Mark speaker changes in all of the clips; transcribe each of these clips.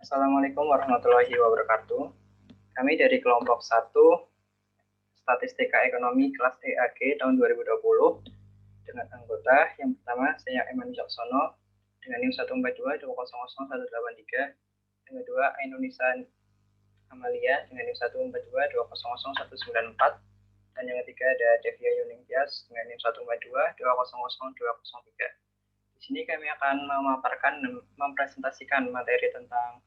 Speaker 1: Assalamualaikum warahmatullahi wabarakatuh. Kami dari kelompok 1 Statistika Ekonomi kelas EAG tahun 2020 dengan anggota yang pertama saya Eman Wicaksono dengan NIM 142200183, yang kedua Indonesia Amalia dengan NIM 142200194, dan yang ketiga ada Devia Yuningtyas dengan NIM 142200203. Di sini kami akan memaparkan dan mempresentasikan materi tentang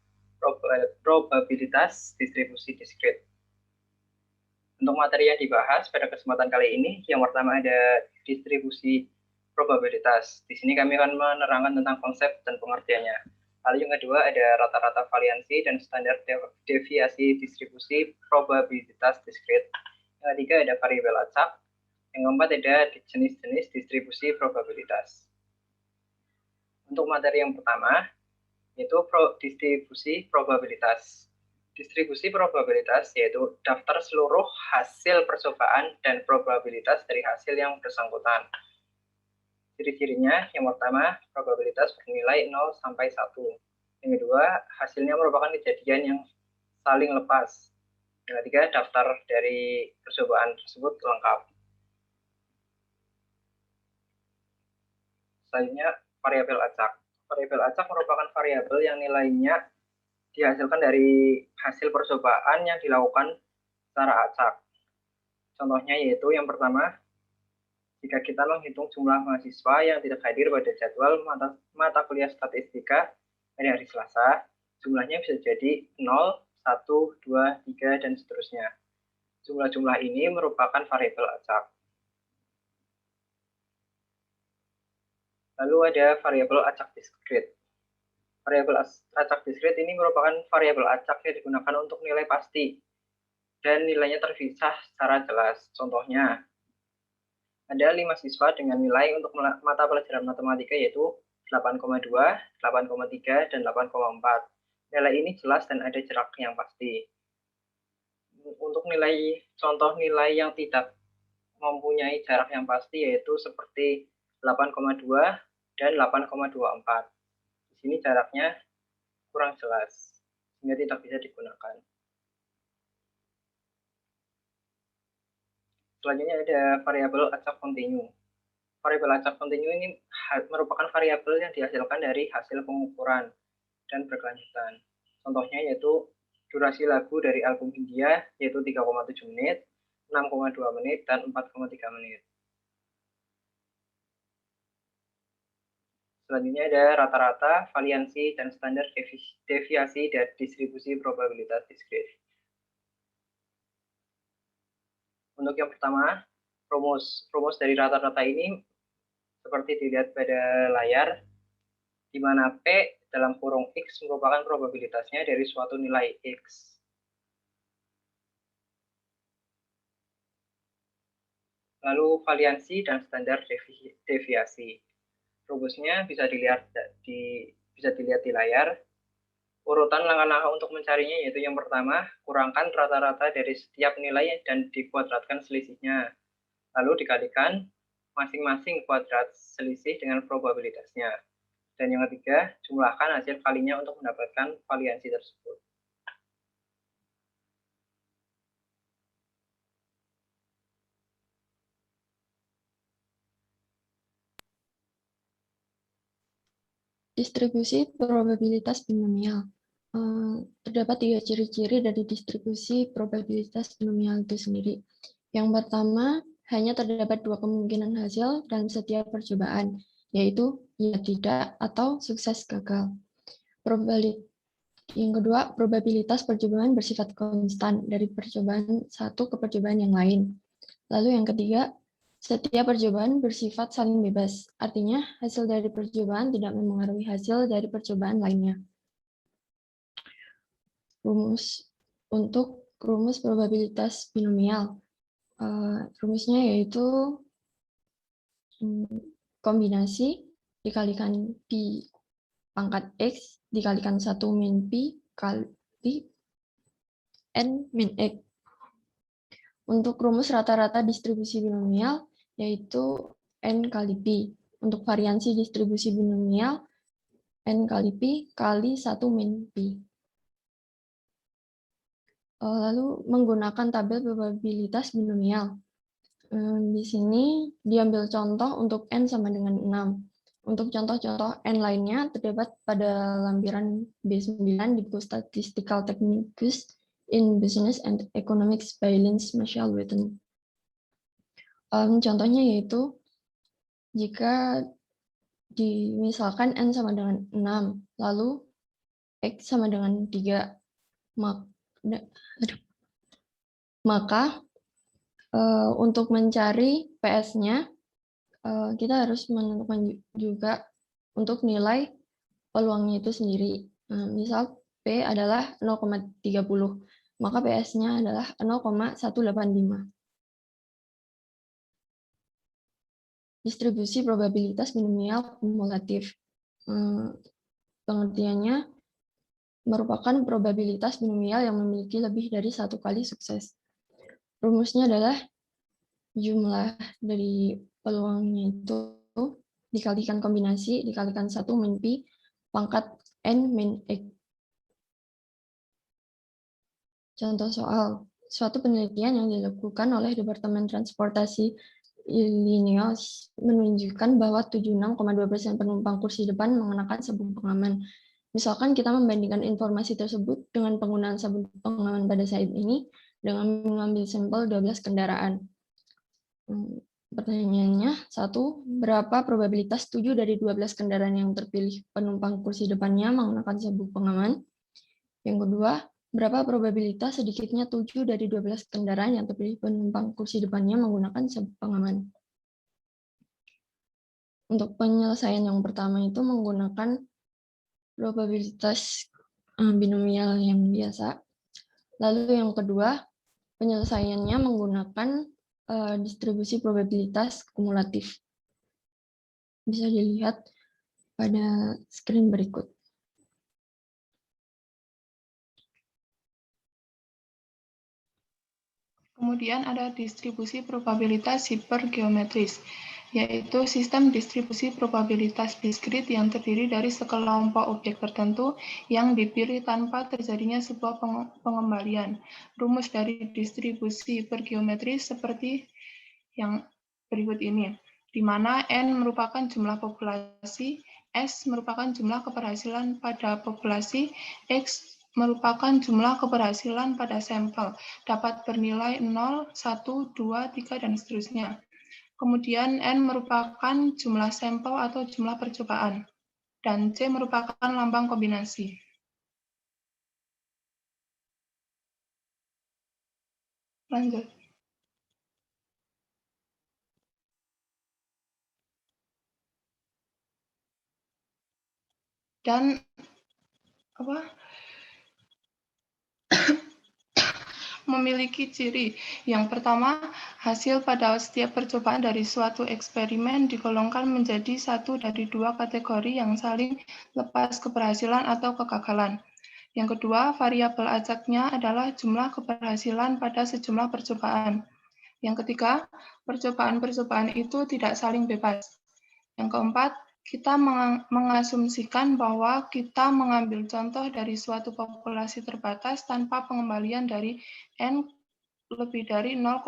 Speaker 1: probabilitas distribusi diskrit. Untuk materi yang dibahas pada kesempatan kali ini, yang pertama ada distribusi probabilitas. Di sini kami akan menerangkan tentang konsep dan pengertiannya. Lalu yang kedua ada rata-rata variansi dan standar deviasi distribusi probabilitas diskrit. Yang ketiga ada variabel acak. Yang keempat ada jenis-jenis distribusi probabilitas. Untuk materi yang pertama, yaitu distribusi probabilitas. Distribusi probabilitas yaitu daftar seluruh hasil percobaan dan probabilitas dari hasil yang bersangkutan. Ciri-cirinya, yang pertama, probabilitas bernilai 0 sampai 1. Yang kedua, hasilnya merupakan kejadian yang saling lepas. Yang ketiga, daftar dari percobaan tersebut lengkap. Selanjutnya, variabel acak. Variabel acak merupakan variabel yang nilainya dihasilkan dari hasil percobaan yang dilakukan secara acak. Contohnya yaitu yang pertama, jika kita menghitung jumlah mahasiswa yang tidak hadir pada jadwal mata kuliah statistika pada hari Selasa, jumlahnya bisa jadi 0, 1, 2, 3, dan seterusnya. Jumlah-jumlah ini merupakan variabel acak. Lalu ada variabel acak diskrit. Variabel acak diskrit ini merupakan variabel acak yang digunakan untuk nilai pasti dan nilainya terpisah secara jelas. Contohnya, ada 5 siswa dengan nilai untuk mata pelajaran matematika yaitu 8,2, 8,3, dan 8,4. Nilai ini jelas dan ada jarak yang pasti. Untuk contoh nilai yang tidak mempunyai jarak yang pasti yaitu seperti 8,2 dan 8,24. Di sini jaraknya kurang jelas, sehingga tidak bisa digunakan. Selanjutnya ada variabel acak kontinu. Variabel acak kontinu ini merupakan variabel yang dihasilkan dari hasil pengukuran dan berkelanjutan. Contohnya yaitu durasi lagu dari album Hindia yaitu 3,7 menit, 6,2 menit, dan 4,3 menit. Selanjutnya ada rata-rata, variansi, dan standar deviasi dan distribusi probabilitas diskrit. Untuk yang pertama, rumus dari rata-rata ini seperti dilihat pada layar, di mana P dalam kurung X merupakan probabilitasnya dari suatu nilai X. Lalu variansi dan standar deviasi. Rumusnya bisa dilihat di layar. Urutan langkah-langkah untuk mencarinya yaitu yang pertama, kurangkan rata-rata dari setiap nilai dan dikuadratkan selisihnya. Lalu dikalikan masing-masing kuadrat selisih dengan probabilitasnya. Dan yang ketiga, jumlahkan hasil kalinya untuk mendapatkan variansi tersebut.
Speaker 2: Distribusi probabilitas binomial. Terdapat 3 ciri-ciri dari distribusi probabilitas binomial itu sendiri. Yang pertama, hanya terdapat 2 kemungkinan hasil dalam setiap percobaan, yaitu ya tidak atau sukses gagal. Yang kedua, probabilitas percobaan bersifat konstan dari percobaan satu ke percobaan yang lain. Lalu yang ketiga, setiap percobaan bersifat saling bebas, artinya hasil dari percobaan tidak memengaruhi hasil dari percobaan lainnya. Untuk rumus probabilitas binomial, rumusnya yaitu kombinasi dikalikan Pi pangkat X dikalikan 1 min Pi kali N min X. Untuk rumus rata-rata distribusi binomial, yaitu N kali Pi. Untuk variansi distribusi binomial, N kali Pi kali 1 min Pi. Lalu menggunakan tabel probabilitas binomial. Di sini diambil contoh untuk N sama dengan 6. Untuk contoh-contoh N lainnya terdapat pada lampiran B9 di buku Statistical Techniques in Business and Economics by Linz Marshall Witten. Contohnya yaitu jika misalkan N sama dengan 6, lalu X sama dengan 3, maka untuk mencari PS-nya, kita harus menentukan juga untuk nilai peluangnya itu sendiri. Misal P adalah 0,30, maka PS-nya adalah 0,185. Distribusi probabilitas binomial kumulatif. Pengertiannya merupakan probabilitas binomial yang memiliki lebih dari satu kali sukses. Rumusnya adalah jumlah dari peluangnya itu dikalikan kombinasi, dikalikan 1 min Pi, pangkat N min X. Contoh soal, suatu penelitian yang dilakukan oleh Departemen Transportasi Illinois menunjukkan bahwa 76,2% penumpang kursi depan mengenakan sabuk pengaman. Misalkan kita membandingkan informasi tersebut dengan penggunaan sabuk pengaman pada saat ini dengan mengambil sampel 12 kendaraan. Pertanyaannya, 1. Berapa probabilitas 7 dari 12 kendaraan yang terpilih penumpang kursi depannya menggunakan sabuk pengaman? Yang kedua, berapa probabilitas sedikitnya 7 dari 12 kendaraan yang terpilih penumpang kursi depannya menggunakan sabuk pengaman? Untuk penyelesaian yang pertama itu menggunakan probabilitas binomial yang biasa. Lalu yang kedua, penyelesaiannya menggunakan distribusi probabilitas kumulatif. Bisa dilihat pada screen berikut.
Speaker 3: Kemudian ada distribusi probabilitas hipergeometris, yaitu sistem distribusi probabilitas diskrit yang terdiri dari sekelompok objek tertentu yang dipilih tanpa terjadinya sebuah pengembalian. Rumus dari distribusi hipergeometris seperti yang berikut ini, di mana N merupakan jumlah populasi, S merupakan jumlah keberhasilan pada populasi, X merupakan jumlah keberhasilan pada sampel, dapat bernilai 0, 1, 2, 3, dan seterusnya. Kemudian N merupakan jumlah sampel atau jumlah percobaan, dan C merupakan lambang kombinasi. Lanjut. Dan memiliki ciri. Yang pertama, hasil pada setiap percobaan dari suatu eksperimen digolongkan menjadi satu dari dua kategori yang saling lepas keberhasilan atau kegagalan. Yang kedua, variabel acaknya adalah jumlah keberhasilan pada sejumlah percobaan. Yang ketiga, percobaan-percobaan itu tidak saling bebas. Yang keempat, kita mengasumsikan bahwa kita mengambil contoh dari suatu populasi terbatas tanpa pengembalian dari N lebih dari 0,05.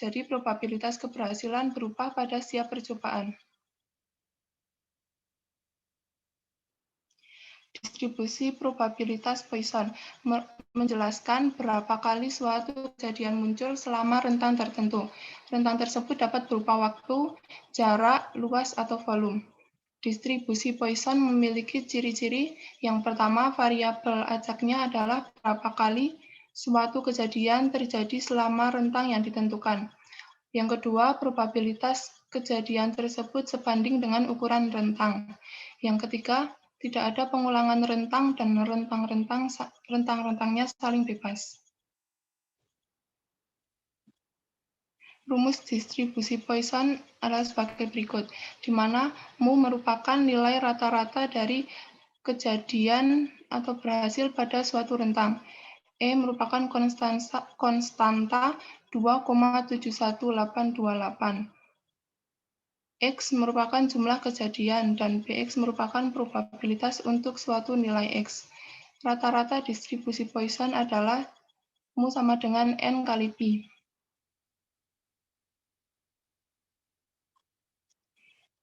Speaker 3: Jadi probabilitas keberhasilan berubah pada setiap percobaan. Distribusi probabilitas Poisson menjelaskan berapa kali suatu kejadian muncul selama rentang tertentu. Rentang tersebut dapat berupa waktu, jarak, luas, atau volume. Distribusi Poisson memiliki ciri-ciri. Yang pertama, variabel acaknya adalah berapa kali suatu kejadian terjadi selama rentang yang ditentukan. Yang kedua, probabilitas kejadian tersebut sebanding dengan ukuran rentang. Yang ketiga, tidak ada pengulangan rentang dan rentang-rentangnya saling bebas. Rumus distribusi Poisson adalah sebagai berikut, di mana mu merupakan nilai rata-rata dari kejadian atau berhasil pada suatu rentang. E merupakan konstanta 2,71828. X merupakan jumlah kejadian dan Bx merupakan probabilitas untuk suatu nilai X. Rata-rata distribusi Poisson adalah mu sama dengan N kali pi.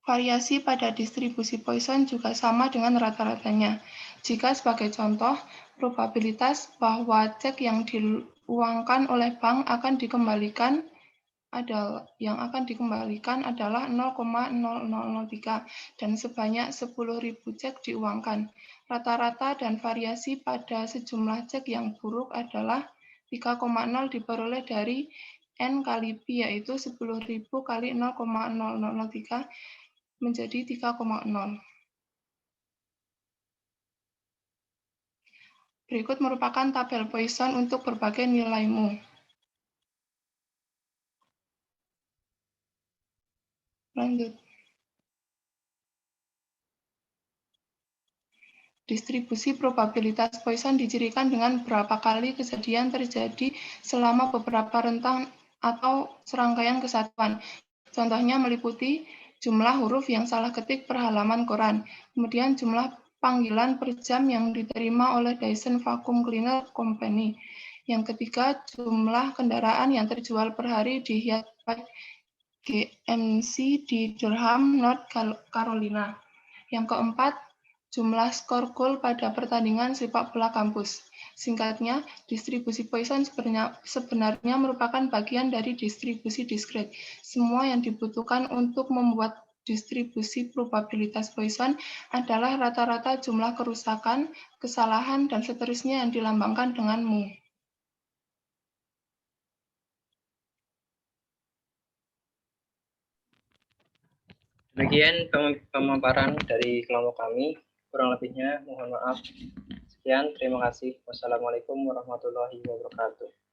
Speaker 3: Variasi pada distribusi Poisson juga sama dengan rata-ratanya. Jika sebagai contoh, probabilitas bahwa cek yang diuangkan oleh bank akan dikembalikan adalah 0,0003 dan sebanyak 10.000 cek diuangkan. Rata-rata dan variasi pada sejumlah cek yang buruk adalah 3,0 diperoleh dari N kali pi, yaitu 10.000 kali 0,0003 menjadi 3,0. Berikut merupakan tabel Poisson untuk berbagai nilai mu. Lanjut. Distribusi probabilitas Poisson dicirikan dengan berapa kali kejadian terjadi selama beberapa rentang atau serangkaian kesatuan. Contohnya meliputi jumlah huruf yang salah ketik per halaman koran, kemudian jumlah panggilan per jam yang diterima oleh Dyson Vacuum Cleaner Company. Yang ketiga, jumlah kendaraan yang terjual per hari di Hyatt Place GMC di Durham, North Carolina. Yang keempat, jumlah skor gol pada pertandingan sepak bola kampus. Singkatnya, distribusi Poisson sebenarnya merupakan bagian dari distribusi diskrit. Semua yang dibutuhkan untuk membuat distribusi probabilitas Poisson adalah rata-rata jumlah kerusakan, kesalahan, dan seterusnya yang dilambangkan dengan mu.
Speaker 1: Demikian pemaparan dari kelompok kami. Kurang lebihnya mohon maaf. Sekian, terima kasih. Wassalamualaikum warahmatullahi wabarakatuh.